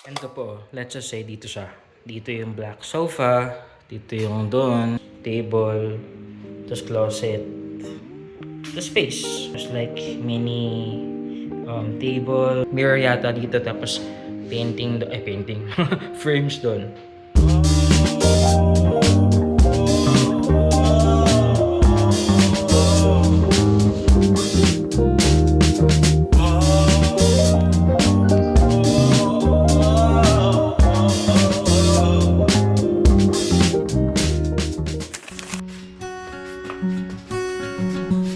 Ito po, let's just say dito siya. Dito yung black sofa, dito yung doon, table, tapos closet, the space. There's like mini table, mirror yata dito, tapos painting, frames doon.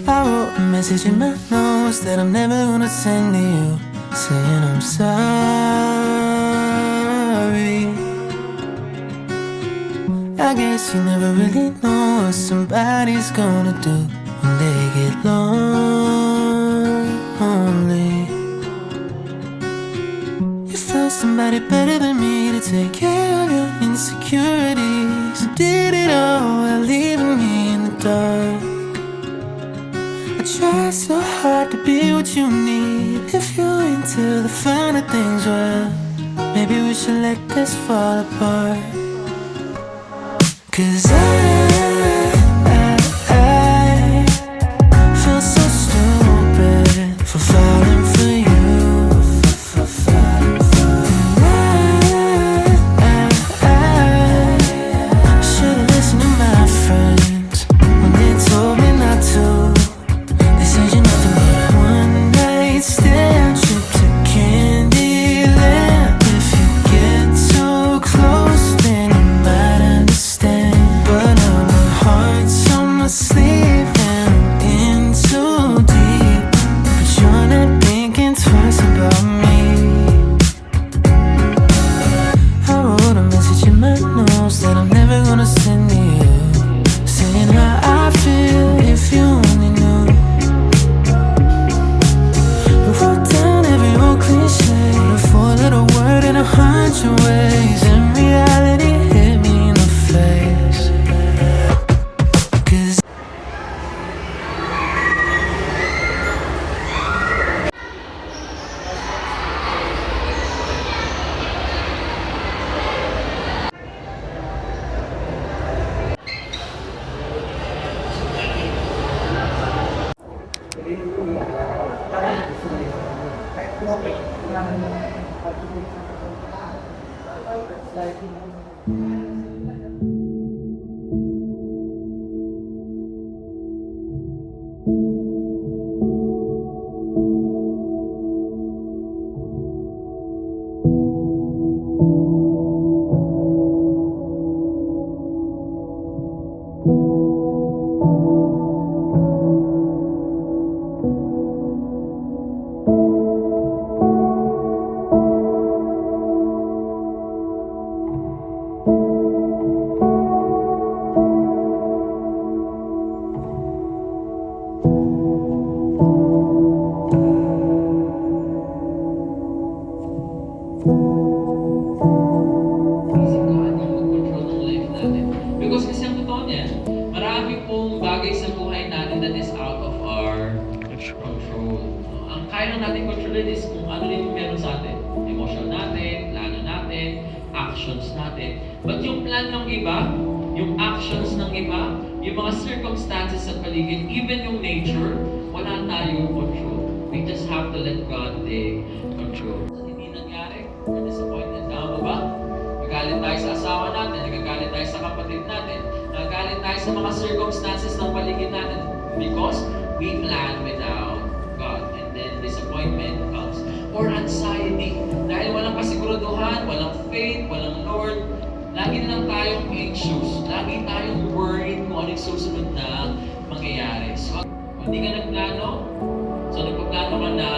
I wrote a message in my notes that I'm never gonna send to you, saying I'm sorry. I guess you never really know what somebody's gonna do when they get lonely. You found somebody better than me to take care of your insecurities. You did it all while leaving me in the dark. I try so hard to be what you need. If you're into the finer things, well, maybe we should let this fall apart. 'Cause I feel so stupid for falling for you. I should've listened to my friends when they told me not to. They said you're nothing but a one-night stand, trip to Candyland. If you get too close, then you might understand. But now my heart's on my sleeve and I'm in too deep. But you're not thinking twice about me. I wrote a message in my notes that I'm never gonna send to you, saying how I feel if you only knew. I wrote down every old cliche, a four-letter word in 100 ways, and reality hit me in the face. 'Cause Because kasi ang totoo niyan, marami pong bagay sa buhay natin that is out of our control. Ang kaya lang natin kontrolin is kung ano yung meron sa atin. Emotion natin, plano natin, actions natin. But yung plan ng iba, yung actions ng iba, yung mga circumstances sa paligid, even yung nature, wala tayong control. We just have to let God take control. Hindi nangyari, we're disappointed. Tama ba? Nagagalit tayo sa asawa natin, nagagalit tayo sa kapatid natin, nagagalit tayo sa mga circumstances ng paligid natin because we plan without God. And then disappointment comes. Or anxiety. Dahil walang kasiguraduhan, walang faith, walang Lord, lagi na lang tayong anxious. Lagi tayong worried kung ano yung susunod na mangyayari. So, kung hindi ka nagplano, so nagpaplano ka na,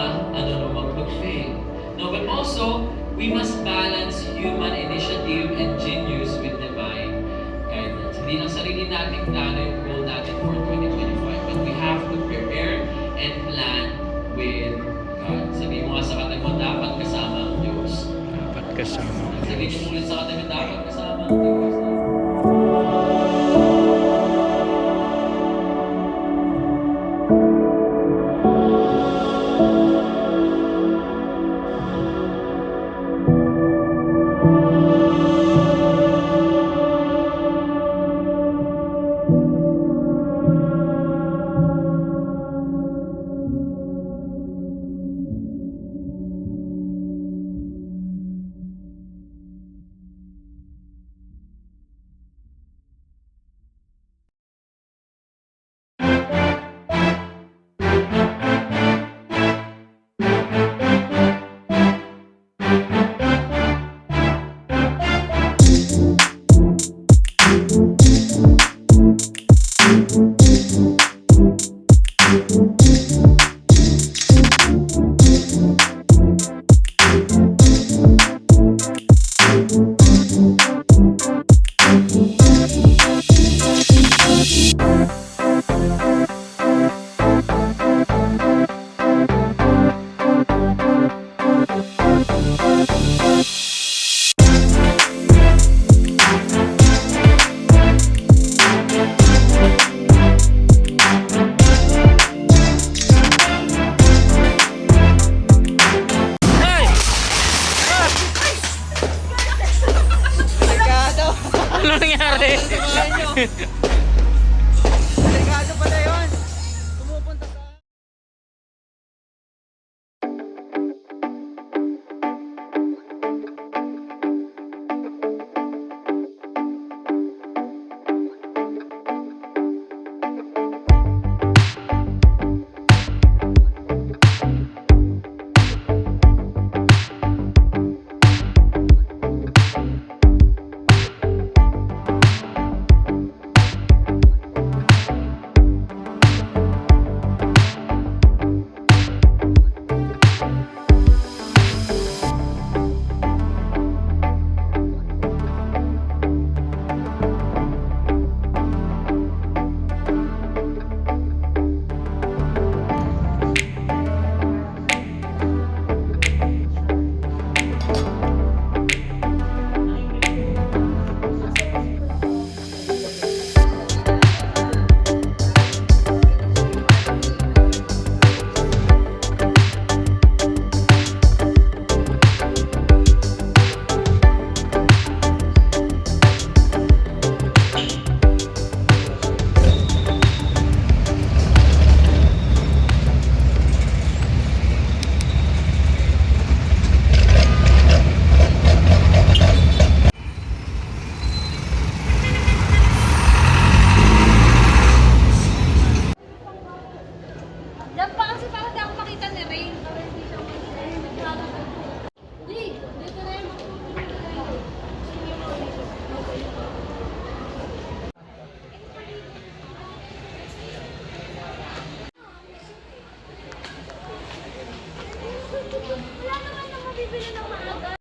mag-fail. No, but also, we must balance human initiative and genius with divine guidance. Hindi lang sarili nating plano yung goal natin for 2025, but we have to prepare and plan with God. Sabihin mo nga sa katabi mo, dapat kasama ang Diyos. Dapat kasama. Sabihin mo ulit sa katabi, dapat kasama ang Diyos. Ano nangyari? Delikado pala yun. Pumupunta sa... Diyan pa kasi parang di ako makita ni Rain. Di, dito na yung wala naman na mabibili ng maaga.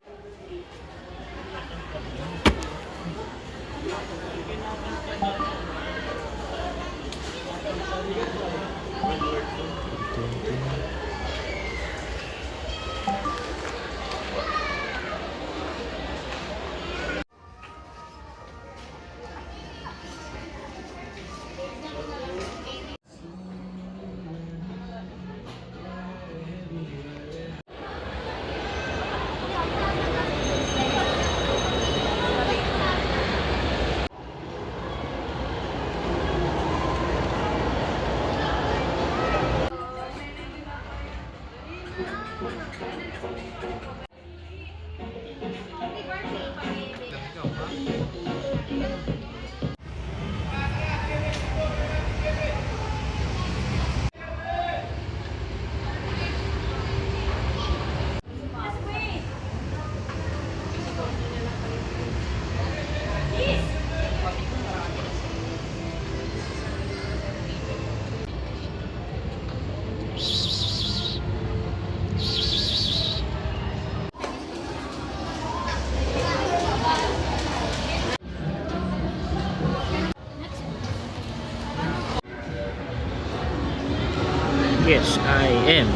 Yes, I am.